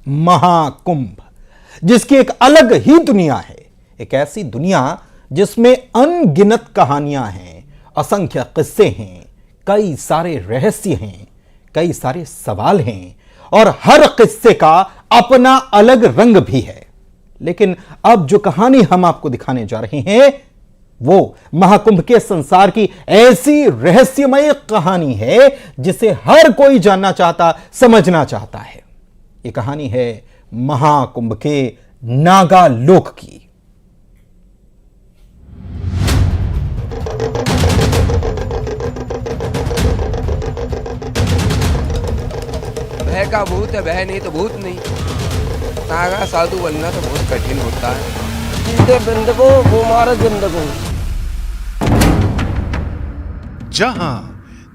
महाकुंभ, जिसकी एक अलग ही दुनिया है। एक ऐसी दुनिया जिसमें अनगिनत कहानियां हैं, असंख्य किस्से हैं, कई सारे रहस्य हैं, कई सारे सवाल हैं और हर किस्से का अपना अलग रंग भी है। लेकिन अब जो कहानी हम आपको दिखाने जा रहे हैं वो महाकुंभ के संसार की ऐसी रहस्यमय कहानी है जिसे हर कोई जानना चाहता, समझना चाहता है। यह कहानी है महाकुंभ के नागालोक की। भय का भूत है, भय नहीं तो भूत नहीं। नागा साधु बनना तो बहुत कठिन होता है। सीधे बिंद को वो मारे जिंद को। जहां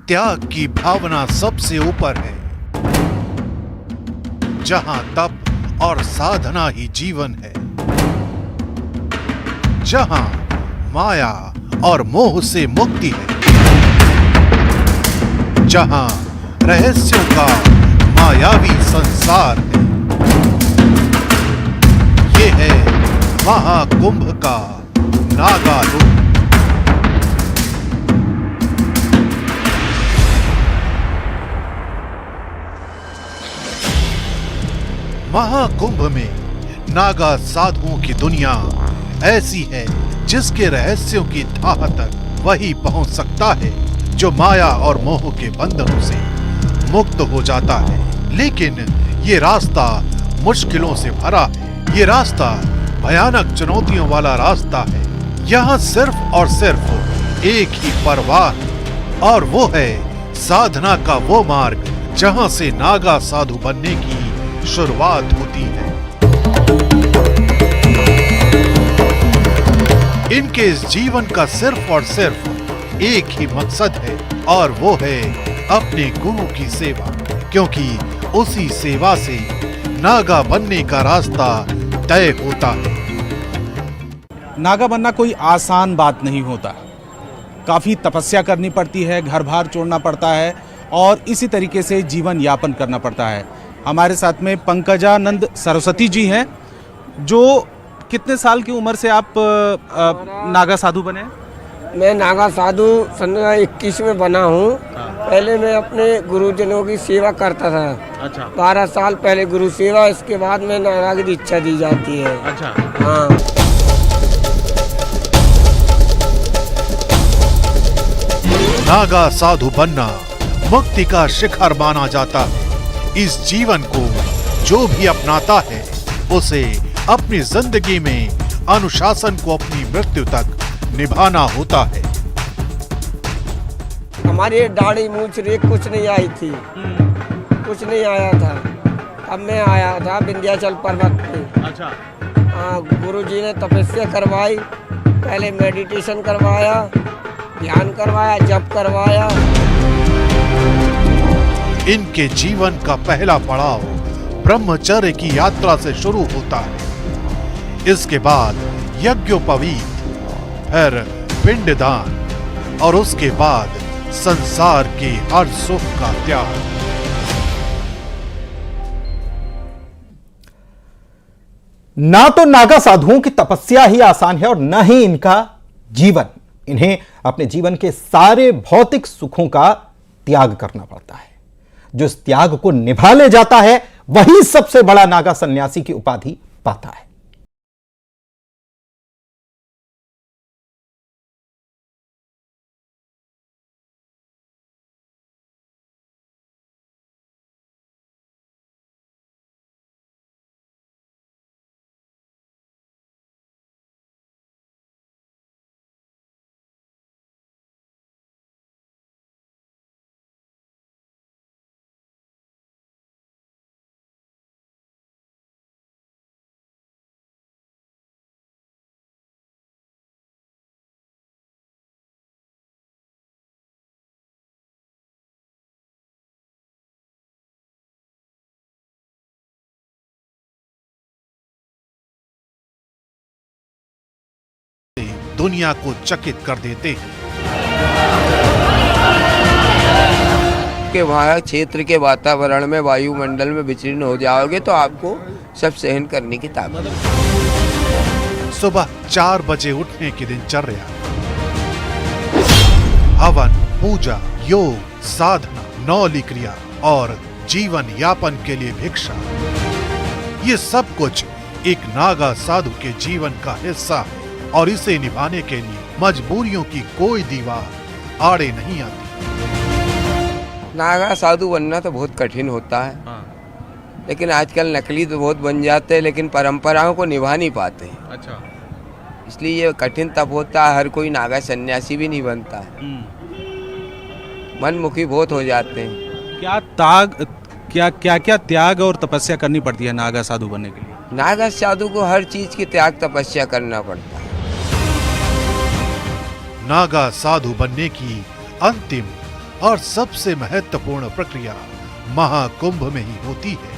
त्याग की भावना सबसे ऊपर है, जहां तप और साधना ही जीवन है, जहां माया और मोह से मुक्ति है, जहां रहस्यों का मायावी संसार है, ये है महाकुंभ का नागालोक। महाकुंभ में नागा साधुओं की दुनिया ऐसी है जिसके रहस्यों की थाह तक वही पहुंच सकता है जो माया और मोह के बंधनों से मुक्त हो जाता है। लेकिन ये रास्ता मुश्किलों से भरा है, ये रास्ता भयानक चुनौतियों वाला रास्ता है। यहाँ सिर्फ और सिर्फ एक ही परवाह है और वो है साधना का वो मार्ग जहाँ से नागा साधु बनने की शुरुआत होती है। इनके इस जीवन का सिर्फ और सिर्फ एक ही मकसद है और वो है अपने गुरु की सेवा, क्योंकि उसी सेवा से नागा बनने का रास्ता तय होता है। नागा बनना कोई आसान बात नहीं होता, काफी तपस्या करनी पड़ती है, घर बार छोड़ना पड़ता है और इसी तरीके से जीवन यापन करना पड़ता है। हमारे साथ में पंकजानंद सरस्वती जी हैं। जो कितने साल की उम्र से आप नागा साधु बने? मैं नागा साधु सन 21 में बना हूँ। पहले मैं अपने गुरुजनों की सेवा करता था। अच्छा। 12 साल पहले गुरु सेवा, इसके बाद में नागा की दीक्षा दी जाती है। अच्छा। हाँ। नागा साधु बनना मुक्ति का शिखर माना जाता है। इस जीवन को जो भी अपनाता है उसे अपनी जिंदगी में अनुशासन को अपनी मृत्यु तक निभाना होता है। हमारी दाढ़ी मूछ रेख कुछ नहीं आई थी, कुछ नहीं आया था। अब मैं आया था विंध्याचल पर्वत पे। अच्छा। हाँ, गुरुजी ने तपस्या करवाई, पहले मेडिटेशन करवाया, ध्यान करवाया, जप करवाया। इनके जीवन का पहला पड़ाव ब्रह्मचर्य की यात्रा से शुरू होता है। इसके बाद यज्ञोपवीत, फिर पिंडदान और उसके बाद संसार के हर सुख का त्याग। ना तो नागा साधुओं की तपस्या ही आसान है और न ही इनका जीवन। इन्हें अपने जीवन के सारे भौतिक सुखों का त्याग करना पड़ता है। जो इस त्याग को निभा ले जाता है वही सबसे बड़ा नागा सन्यासी की उपाधि पाता है। दुनिया को चकित कर देते हैं। आपके वहाँ क्षेत्र के वातावरण में, वायुमंडल में विचरण हो जाओगे तो आपको सब सहन करने की ताकत है। सुबह 4 बजे उठने की दिनचर्या, हवन, पूजा, योग, साधना, नौली क्रिया और जीवन यापन के लिए भिक्षा, ये सब कुछ एक नागा साधु के जीवन का हिस्सा है और इसे निभाने के लिए मजबूरियों की कोई दीवार आड़े नहीं आती। नागा साधु बनना तो बहुत कठिन होता है, लेकिन आजकल नकली तो बहुत बन जाते हैं, लेकिन परंपराओं को निभा नहीं पाते हैं। अच्छा, इसलिए ये कठिन तप होता है। हर कोई नागा सन्यासी भी नहीं बनता है, मनमुखी बहुत हो जाते हैं। क्या त्याग और तपस्या करनी पड़ती है नागा साधु बनने के लिए? नागा साधु को हर चीज की त्याग तपस्या करना पड़ता है। नागा साधु बनने की अंतिम और सबसे महत्वपूर्ण प्रक्रिया महाकुंभ में ही होती है।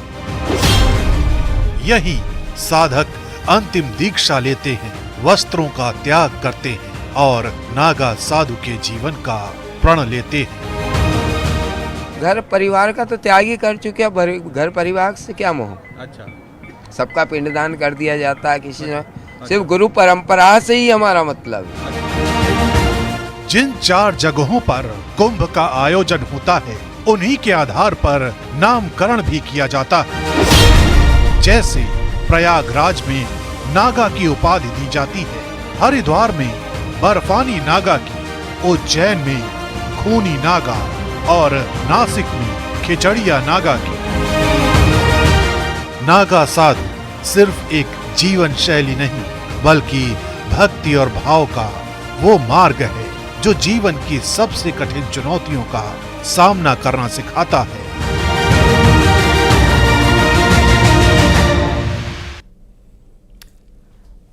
यही साधक अंतिम दीक्षा लेते हैं, वस्त्रों का त्याग करते हैं और नागा साधु के जीवन का प्रण लेते हैं। घर परिवार का तो त्याग ही कर चुके, अब घर परिवार से क्या मोह। अच्छा, सबका पिंडदान कर दिया जाता है, किसी ने सिर्फ गुरु परंपरा से ही हमारा मतलब है। जिन 4 जगहों पर कुंभ का आयोजन होता है, उन्हीं के आधार पर नामकरण भी किया जाता है। जैसे प्रयागराज में नागा की उपाधि दी जाती है, हरिद्वार में बर्फानी नागा की, उज्जैन में खूनी नागा और नासिक में खिचड़िया नागा की। नागा साधु सिर्फ एक जीवन शैली नहीं, बल्कि भक्ति और भाव का वो मार्ग है जो जीवन की सबसे कठिन चुनौतियों का सामना करना सिखाता है।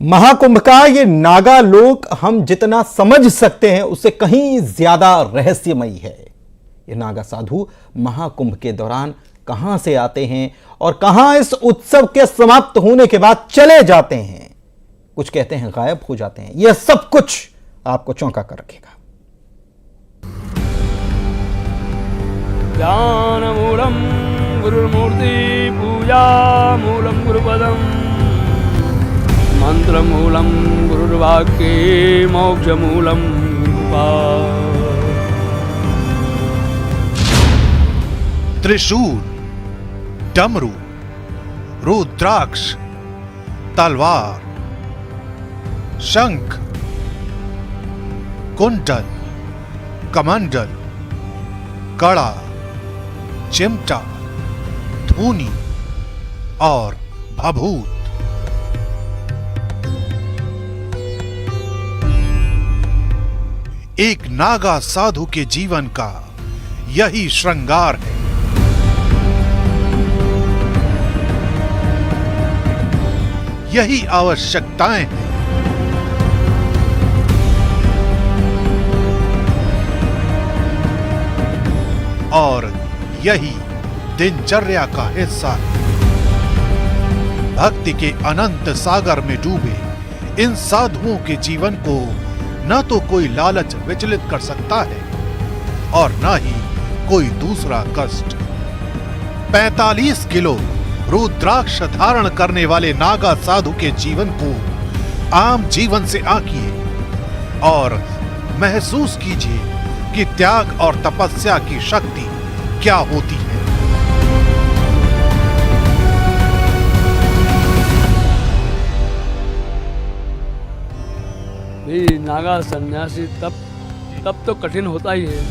महाकुंभ का ये नागा लोक हम जितना समझ सकते हैं उससे कहीं ज्यादा रहस्यमयी है। ये नागा साधु महाकुंभ के दौरान कहां से आते हैं और कहां इस उत्सव के समाप्त होने के बाद चले जाते हैं, कुछ कहते हैं गायब हो जाते हैं, यह सब कुछ आपको चौंका कर रखेगा। ध्यानमूलं गुरुर्मूर्ति पूजा मूलं गुरुपदं मंत्रमूलं गुरुर्वाक्ये मोक्षमूलं गुरुपा। त्रिशूल, डमरू, रुद्राक्ष, तलवार, शंख, कुंडल, कमंडल, कड़ा, चिमटा, धूनी और भभूत। एक नागा साधु के जीवन का यही श्रृंगार है। यही आवश्यकताएं हैं। और यही दिनचर्या का हिस्सा है। भक्ति के अनंत सागर में डूबे इन साधुओं के जीवन को न तो कोई लालच विचलित कर सकता है और न ही कोई दूसरा कष्ट। 45 किलो रुद्राक्ष धारण करने वाले नागा साधु के जीवन को आम जीवन से आंकिए और महसूस कीजिए कि त्याग और तपस्या की शक्ति क्या होती है। भी नागा सन्यासी तब तो कठिन होता ही है।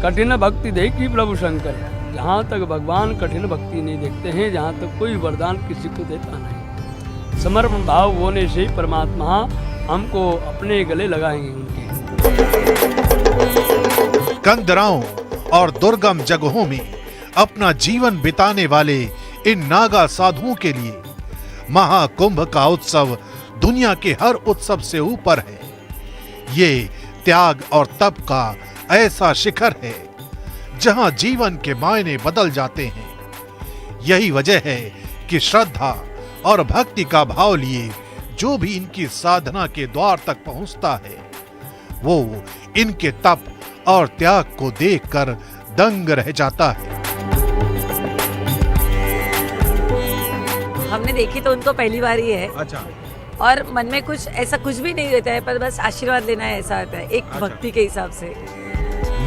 कठिन भक्ति देखी प्रभु शंकर, जहाँ तक भगवान कठिन भक्ति नहीं देखते हैं, जहाँ तक कोई वरदान किसी को देता नहीं। समर्पण भाव होने से ही परमात्मा हमको अपने गले लगाएंगे उनके। कंदराओं और दुर्गम जगहों में अपना जीवन बिताने वाले इन नागा साधुओं के लिए महाकुंभ का उत्सव दुनिया के हर उत्सव से ऊपर है। ये त्याग और तप का ऐसा शिखर है जहां जीवन के मायने बदल जाते हैं। यही वजह है कि श्रद्धा और भक्ति का भाव लिए जो भी इनकी साधना के द्वार तक पहुंचता है, वो इनके तप और त्याग को देखकर दंग रह जाता है। हमने देखी तो उनको पहली बार ही है। अच्छा। और मन में कुछ ऐसा कुछ भी नहीं होता है, पर बस आशीर्वाद लेना है, ऐसा होता है एक भक्ति के हिसाब से।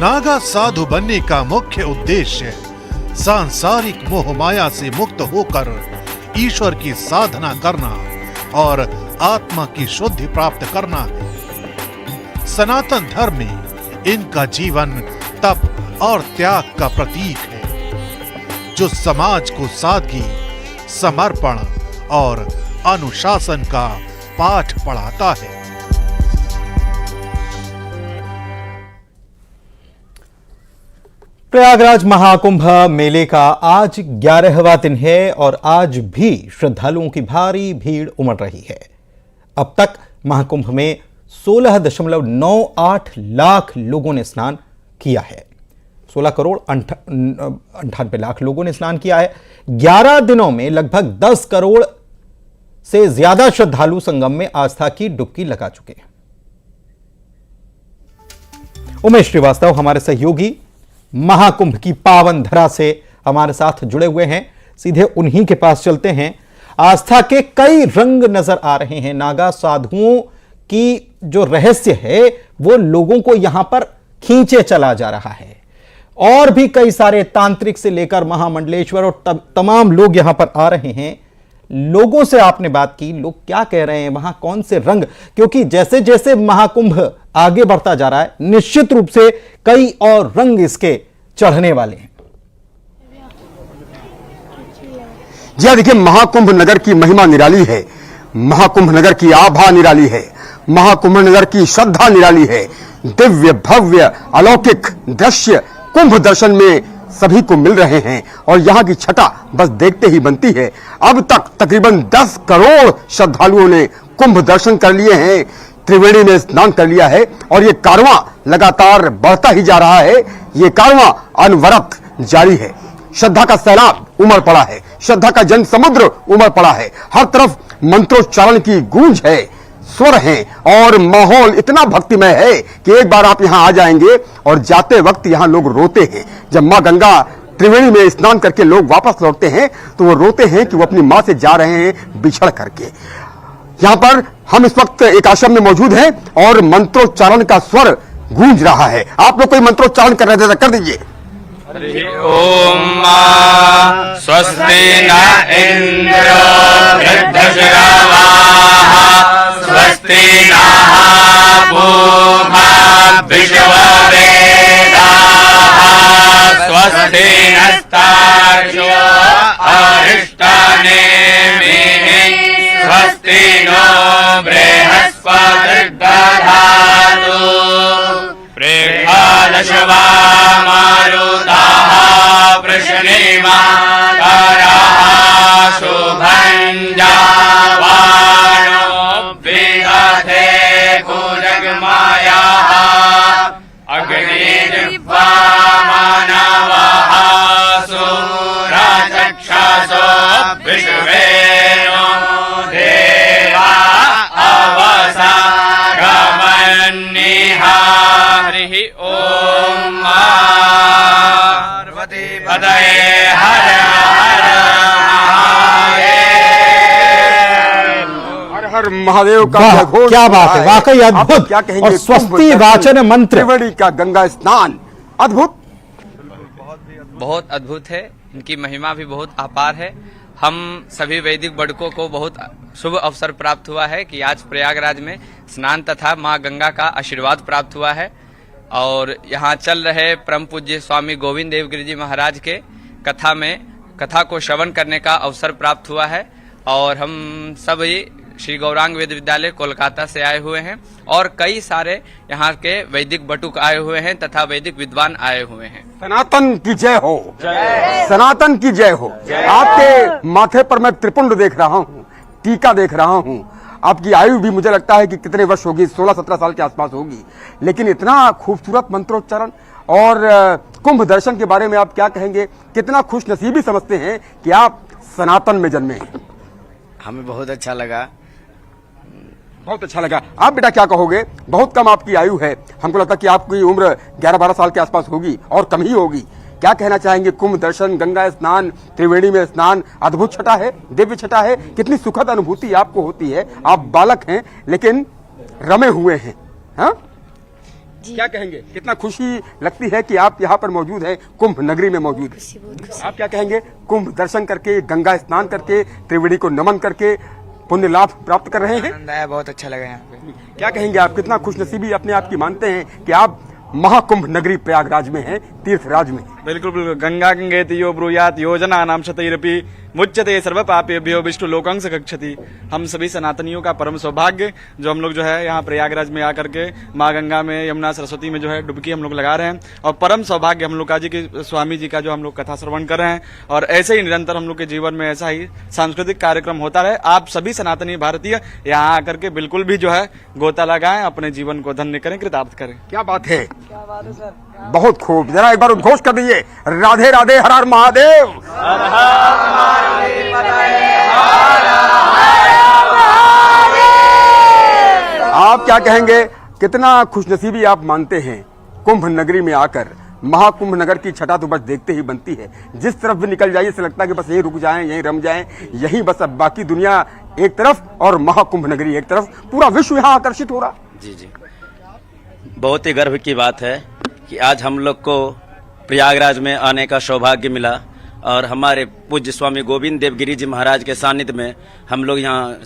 नागा साधु बनने का मुख्य उद्देश्य सांसारिक मोह माया से मुक्त होकर ईश्वर की साधना करना और आत्मा की शुद्धि प्राप्त करना है। सनातन धर्म में इनका जीवन तप और त्याग का प्रतीक है, जो समाज को सादगी, समर्पण और अनुशासन का पाठ पढ़ाता है। प्रयागराज महाकुंभ मेले का आज 11वां दिन है और आज भी श्रद्धालुओं की भारी भीड़ उमड़ रही है। अब तक महाकुंभ में 16.98 लाख लोगों ने स्नान किया है। 16 करोड़ 98 लाख लोगों ने स्नान किया है। 11 दिनों में लगभग 10 करोड़ से ज्यादा श्रद्धालु संगम में आस्था की डुबकी लगा चुके हैं। उमेश श्रीवास्तव हमारे सहयोगी महाकुंभ की पावन धरा से हमारे साथ जुड़े हुए हैं। सीधे उन्हीं के पास चलते हैं। आस्था के कई रंग नजर आ रहे हैं। नागा साधुओं की जो रहस्य है वो लोगों को यहां पर खींचे चला जा रहा है। और भी कई सारे तांत्रिक से लेकर महामंडलेश्वर और तमाम लोग यहां पर आ रहे हैं। लोगों से आपने बात की, लोग क्या कह रहे हैं, वहां कौन से रंग, क्योंकि जैसे जैसे महाकुंभ आगे बढ़ता जा रहा है निश्चित रूप से कई और रंग इसके चढ़ने वाले हैं। जी हाँ, देखिए, महाकुंभ नगर की महिमा निराली है, महाकुंभ नगर की आभा निराली है, महाकुंभ नगर की श्रद्धा निराली है। दिव्य भव्य अलौकिक दृश्य कुंभ दर्शन में सभी को मिल रहे हैं और यहाँ की छटा बस देखते ही बनती है। अब तक तकरीबन 10 करोड़ श्रद्धालुओं ने कुंभ दर्शन कर लिए हैं, त्रिवेणी में स्नान कर लिया है और ये कारवां लगातार बढ़ता ही जा रहा है। ये कारवां अनवरत जारी है। श्रद्धा का सैलाब उमड़ पड़ा है, श्रद्धा का जन समुद्र उमड़ पड़ा है। हर तरफ मंत्रोच्चारण की गूंज है, स्वर हैं और माहौल इतना भक्तिमय है कि एक बार आप यहां आ जाएंगे और जाते वक्त यहां लोग रोते हैं। जब मां गंगा त्रिवेणी में स्नान करके लोग वापस लौटते हैं तो वो रोते हैं कि वो अपनी मां से जा रहे हैं बिछड़ करके। यहां पर हम इस वक्त एक आश्रम में मौजूद हैं और मंत्रोच्चारण का स्वर गूंज रहा है। आप लोग कोई मंत्रोच्चारण कर रहे थे, कर दीजिए। ओम स्वस्ति न इंद्रो वृद्धश्रवाः स्वस्ति नः पूर्वा विश्ववेदाः स्वस्ति नस्तार्क्ष्यो अरिष्टानेमिः स्वस्ति नो बृहस्पतिर्दधातु प्रेक्षालशवा मारुताः प्रश्नेमा ताराः शुभञ्जा अग्निर्वा मानवः सूराचक्षासो विश्वेनो देवा अवसा गमन्निः हरिः ॐ पार्वती पतये हर हर महादेव का वाह, घोष क्या बात है, वाकई अद्भुत। क्या कहेंगे, और स्वस्ति वाचन मंत्र, त्रिवेणी का गंगा स्नान अद्भुत, बहुत अद्भुत है। इनकी महिमा भी बहुत अपार है। हम सभी वैदिक बड़कों को बहुत शुभ अवसर प्राप्त हुआ है कि आज प्रयागराज में स्नान तथा मां गंगा का आशीर्वाद प्राप्त हुआ है और यहाँ चल रहे परम पूज्य स्वामी गोविंद देवगिरी जी महाराज के कथा को श्रवण करने का अवसर प्राप्त हुआ है। और हम सभी श्री गौरांग वेद विद्यालय कोलकाता से आए हुए हैं और कई सारे यहाँ के वैदिक बटुक आए हुए हैं तथा वैदिक विद्वान आए हुए हैं। सनातन की जय हो, सनातन की जय हो। आपके माथे पर मैं त्रिपुंड देख रहा हूँ, टीका देख रहा हूँ। आपकी आयु भी मुझे लगता है कि कितने वर्ष होगी, 16-17 साल के आसपास होगी। लेकिन इतना खूबसूरत मंत्रोच्चारण और कुंभ दर्शन के बारे में आप क्या कहेंगे? कितना खुश नसीबी समझते हैं कि आप सनातन में जन्मे हैं? हमें बहुत अच्छा लगा, बहुत अच्छा लगा। आप बेटा क्या कहोगे? बहुत कम आपकी आयु है, हमको लगता है कि आपकी उम्र 11-12 साल के आसपास होगी और कम ही होगी, क्या कहना चाहेंगे? कुंभ दर्शन, गंगा स्नान, त्रिवेणी में स्नान, अद्भुत छटा है, दिव्य छटा है, कितनी सुखद अनुभूति आपको होती है। आप बालक हैं लेकिन रमे हुए हैं, हाँ? क्या कहेंगे? कितना खुशी लगती है कि आप यहाँ पर मौजूद हैं, कुंभ नगरी में मौजूद हैं। आप क्या कहेंगे? कुंभ दर्शन करके, गंगा स्नान करके, त्रिवेणी को नमन करके पुण्य लाभ प्राप्त कर रहे हैं। आनंद आया, बहुत अच्छा लगा यहाँ पे। क्या कहेंगे आप? कितना खुशनसीबी अपने आप की मानते हैं कि आप महाकुंभ नगरी प्रयागराज में हैं, तीर्थराज में? बिल्कुल बिल्कुल। गंगा गंगेति यो ब्रूयात योजना नाम शतैरपि मुच्यते सर्व पापेभ्यो विष्णु लोकांश गच्छति। हम सभी सनातनियों का परम सौभाग्य जो हम लोग जो है यहाँ प्रयागराज में आकर के माँ गंगा में, यमुना, सरस्वती में जो है डुबकी हम लोग लगा रहे हैं, और परम सौभाग्य हम लोग का जी की स्वामी जी का जो हम लोग कथा श्रवण कर रहे हैं, और ऐसे ही निरंतर हम लोग के जीवन में ऐसा ही सांस्कृतिक कार्यक्रम होता रहे। आप सभी सनातनी भारतीय यहाँ आकर के बिल्कुल भी जो है गोता लगाएं, अपने जीवन को धन्य करें, कृतार्थ करें। क्या बात है, बहुत खूब। जरा एक बार उद्घोष कर दीजिए, राधे राधे, हर हर महादेव। आप क्या कहेंगे? कितना खुशनसीबी आप मानते हैं कुंभ नगरी में आकर। महाकुंभ नगर की छटा तो बस देखते ही बनती है, जिस तरफ भी निकल जाइए ऐसा लगता है कि बस यहीं रुक जाएं, यहीं रम जाएं, यहीं बस। अब बाकी दुनिया एक तरफ और महाकुंभ नगरी एक तरफ, पूरा विश्व यहाँ आकर्षित हो रहा। जी जी, बहुत ही गर्व की बात है कि आज हम लोग को प्रयागराज में आने का सौभाग्य मिला, और हमारे पूज्य स्वामी गोविंद देव गिरी जी महाराज के सानिध्य में हम लोग यहाँ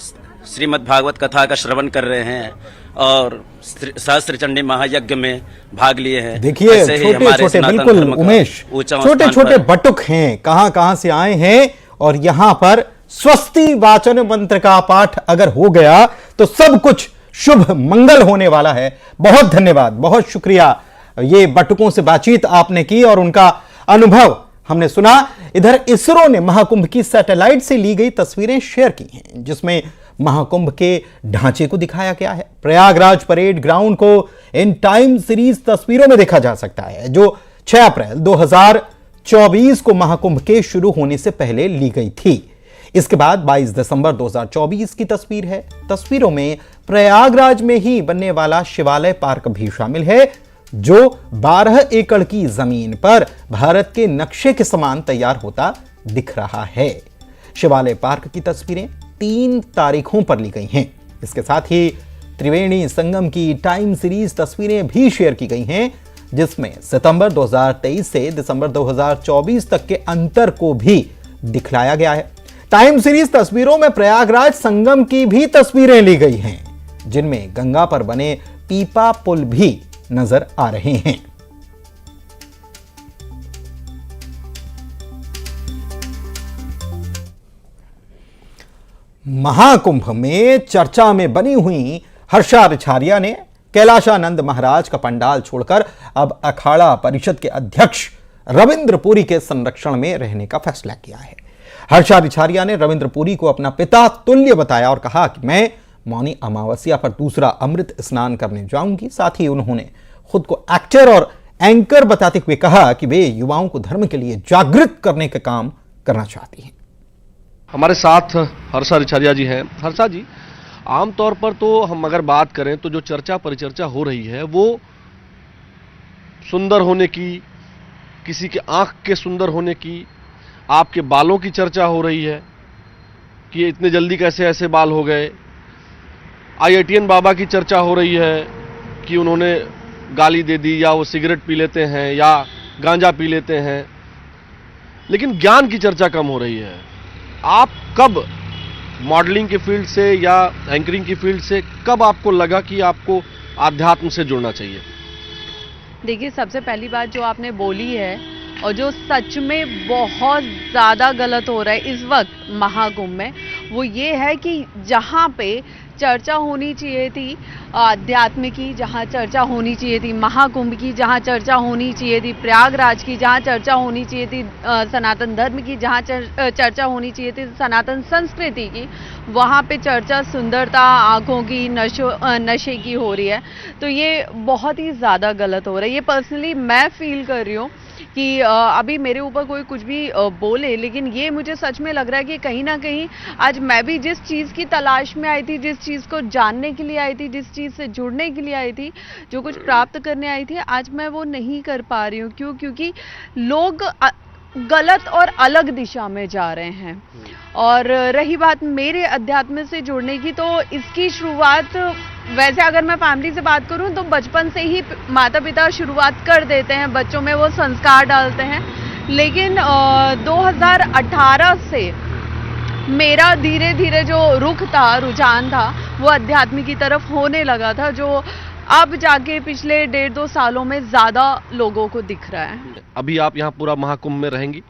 श्रीमद् भागवत कथा का श्रवण कर रहे हैं और सहस्त्र चंडी महायज्ञ में भाग लिए हैं। देखिए छोटे छोटे, बिल्कुल उमेश, छोटे छोटे बटुक हैं, कहां कहां से आए हैं, और यहां पर स्वस्ति वाचन मंत्र का पाठ अगर हो गया तो सब कुछ शुभ मंगल होने वाला है। बहुत धन्यवाद, बहुत शुक्रिया। ये बटुकों से बातचीत आपने की और उनका अनुभव हमने सुना। इधर इसरो ने महाकुंभ की सैटेलाइट से ली गई तस्वीरें शेयर की हैं, जिसमें महाकुंभ के ढांचे को दिखाया गया है। प्रयागराज परेड ग्राउंड को इन टाइम सीरीज तस्वीरों में देखा जा सकता है, जो 6 अप्रैल 2024 को महाकुंभ के शुरू होने से पहले ली गई थी। इसके बाद 22 दिसंबर 2024 की तस्वीर है। तस्वीरों में प्रयागराज में ही बनने वाला शिवालय पार्क भी शामिल है, जो 12 एकड़ की जमीन पर भारत के नक्शे के समान तैयार होता दिख रहा है। शिवालय पार्क की तस्वीरें 3 तारीखों पर ली गई हैं। इसके साथ ही त्रिवेणी संगम की टाइम सीरीज तस्वीरें भी शेयर की गई हैं, जिसमें सितंबर 2023 से दिसंबर 2024 तक के अंतर को भी दिखलाया गया है। टाइम सीरीज तस्वीरों में प्रयागराज संगम की भी तस्वीरें ली गई हैं, जिनमें गंगा पर बने पीपा पुल भी नजर आ रहे हैं। महाकुंभ में चर्चा में बनी हुई हर्षा रिछारिया ने कैलाशानंद महाराज का पंडाल छोड़कर अब अखाड़ा परिषद के अध्यक्ष रविंद्र पुरी के संरक्षण में रहने का फैसला किया है। हर्षा रिछारिया ने रविंद्र पुरी को अपना पिता तुल्य बताया और कहा कि मैं मौनी अमावस्या पर दूसरा अमृत स्नान करने जाऊंगी। साथ ही उन्होंने खुद को एक्टर और एंकर बताते हुए कहा कि वे युवाओं को धर्म के लिए जागृत करने का काम करना चाहती हैं। हमारे साथ हर्षा रिछारिया जी हैं। हर्षा जी, आमतौर पर तो हम अगर बात करें तो जो चर्चा परिचर्चा हो रही है वो सुंदर होने की, किसी के आंख के सुंदर होने की, आपके बालों की चर्चा हो रही है कि इतने जल्दी कैसे ऐसे बाल हो गए। IITN बाबा की चर्चा हो रही है कि उन्होंने गाली दे दी, या वो सिगरेट पी लेते हैं या गांजा पी लेते हैं, लेकिन ज्ञान की चर्चा कम हो रही है। आप कब मॉडलिंग की फील्ड से या एंकरिंग की फील्ड से कब आपको लगा कि आपको आध्यात्म से जुड़ना चाहिए? देखिए, सबसे पहली बात जो आपने बोली है और जो सच में बहुत ज़्यादा गलत हो रहा है इस वक्त महाकुंभ में, वो ये है कि जहाँ पे चर्चा होनी चाहिए थी अध्यात्म की, जहाँ चर्चा होनी चाहिए थी महाकुंभ की, जहाँ चर्चा होनी चाहिए थी प्रयागराज की, जहाँ चर्चा होनी चाहिए थी सनातन धर्म की, जहाँ चर्चा होनी चाहिए थी सनातन संस्कृति की, वहाँ पे चर्चा सुंदरता, आँखों की, नशे की हो रही है। तो ये बहुत ही ज़्यादा गलत हो रहा है। ये पर्सनली मैं फील कर रही हूँ कि अभी मेरे ऊपर कोई कुछ भी बोले, लेकिन ये मुझे सच में लग रहा है कि कहीं ना कहीं आज मैं भी जिस चीज़ की तलाश में आई थी, जिस चीज़ को जानने के लिए आई थी, जिस चीज़ से जुड़ने के लिए आई थी, जो कुछ प्राप्त करने आई थी, आज मैं वो नहीं कर पा रही हूँ। क्यों? क्योंकि लोग गलत और अलग दिशा में जा रहे हैं। और रही बात मेरे अध्यात्म से जुड़ने की, तो इसकी शुरुआत वैसे अगर मैं फैमिली से बात करूं तो बचपन से ही माता पिता शुरुआत कर देते हैं, बच्चों में वो संस्कार डालते हैं। लेकिन 2018 से मेरा धीरे धीरे जो रुख था, रुझान था, वो अध्यात्म की तरफ होने लगा था, जो अब जाके पिछले 1.5-2 सालों में ज़्यादा लोगों को दिख रहा है। अभी आप यहाँ पूरा महाकुंभ में रहेंगी?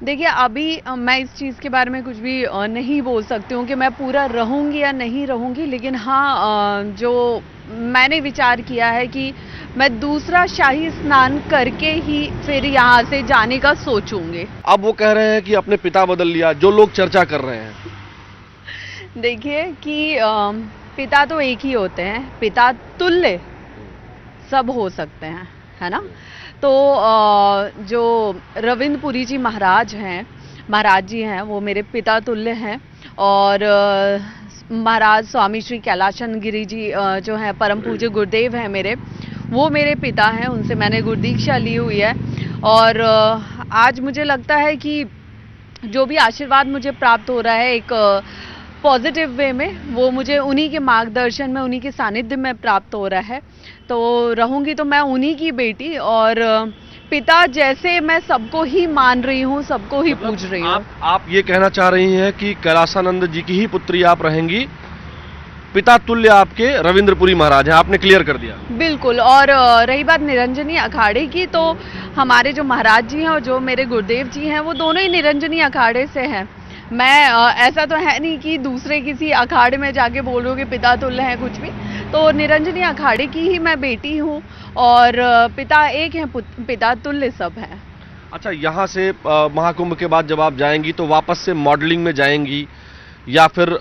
देखिए, अभी मैं इस चीज़ के बारे में कुछ भी नहीं बोल सकती हूँ कि मैं पूरा रहूँगी या नहीं रहूँगी, लेकिन हाँ, जो मैंने विचार किया है कि मैं दूसरा शाही स्नान करके ही फिर यहाँ से जाने का सोचूंगी। अब वो कह रहे हैं कि अपने पिता बदल लिया, जो लोग चर्चा कर रहे हैं। देखिए कि पिता तो एक ही होते हैं, पिता तुल्य सब हो सकते हैं, है ना। तो जो रविंद्रपुरी जी महाराज जी हैं, वो मेरे पिता तुल्य हैं। और महाराज स्वामी श्री कैलाशन गिरी जी जो हैं, परम पूज्य गुरुदेव हैं मेरे, वो मेरे पिता हैं, उनसे मैंने गुरुदीक्षा ली हुई है। और आज मुझे लगता है कि जो भी आशीर्वाद मुझे प्राप्त हो रहा है एक पॉजिटिव वे में, वो मुझे उन्हीं के मार्गदर्शन में, उन्हीं के सानिध्य में प्राप्त हो रहा है। तो रहूंगी तो मैं उन्हीं की बेटी, और पिता जैसे मैं सबको ही मान रही हूँ, सबको ही पूज रही हूँ। आप ये कहना चाह रही हैं कि कैलासानंद जी की ही पुत्री आप रहेंगी, पिता तुल्य आपके रविंद्रपुरी महाराज हैं, आपने क्लियर कर दिया। बिल्कुल। और रही बात निरंजनी अखाड़े की, तो हमारे जो महाराज जी हैं और जो मेरे गुरुदेव जी हैं, वो दोनों ही निरंजनी अखाड़े से हैं। मैं ऐसा तो है नहीं कि दूसरे किसी अखाड़े में जाके बोल रही हूँ कि पिता तुल्य है कुछ भी। तो निरंजनी अखाड़े की ही मैं बेटी हूँ, और पिता एक हैं, पिता तुल्य सब हैं। अच्छा, यहाँ से महाकुंभ के बाद जब आप जाएंगी तो वापस से मॉडलिंग में जाएंगी या फिर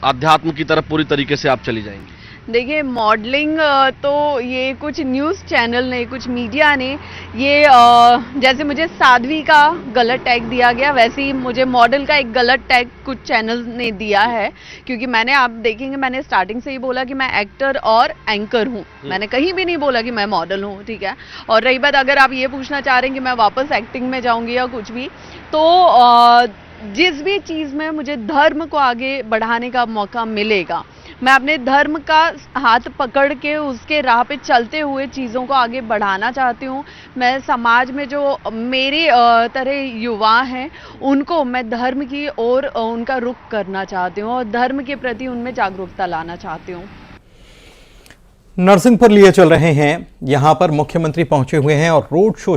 अध्यात्म की तरफ पूरी तरीके से आप चली जाएंगी? देखिए, मॉडलिंग तो ये कुछ न्यूज़ चैनल ने, कुछ मीडिया ने ये जैसे मुझे साध्वी का गलत टैग दिया गया, वैसे ही मुझे मॉडल का एक गलत टैग कुछ चैनल ने दिया है। क्योंकि मैंने, आप देखेंगे, मैंने स्टार्टिंग से ही बोला कि मैं एक्टर और एंकर हूँ, मैंने कहीं भी नहीं बोला कि मैं मॉडल हूँ, ठीक है। और रही बात, अगर आप ये पूछना चाह रहे हैं कि मैं वापस एक्टिंग में जाऊँगी या कुछ भी, तो जिस भी चीज़ में मुझे धर्म को आगे बढ़ाने का मौका मिलेगा, मैं अपने धर्म का हाथ पकड़ के उसके राह पे चलते हुए चीज़ों को आगे बढ़ाना चाहती हूँ। मैं समाज में जो मेरे तरह युवा हैं, उनको मैं धर्म की ओर उनका रुख करना चाहती हूँ, और धर्म के प्रति उनमें जागरूकता लाना चाहती हूँ। नरसिंहपुर लिए चल रहे हैं, यहाँ पर मुख्यमंत्री पहुंचे हुए हैं और रोड शो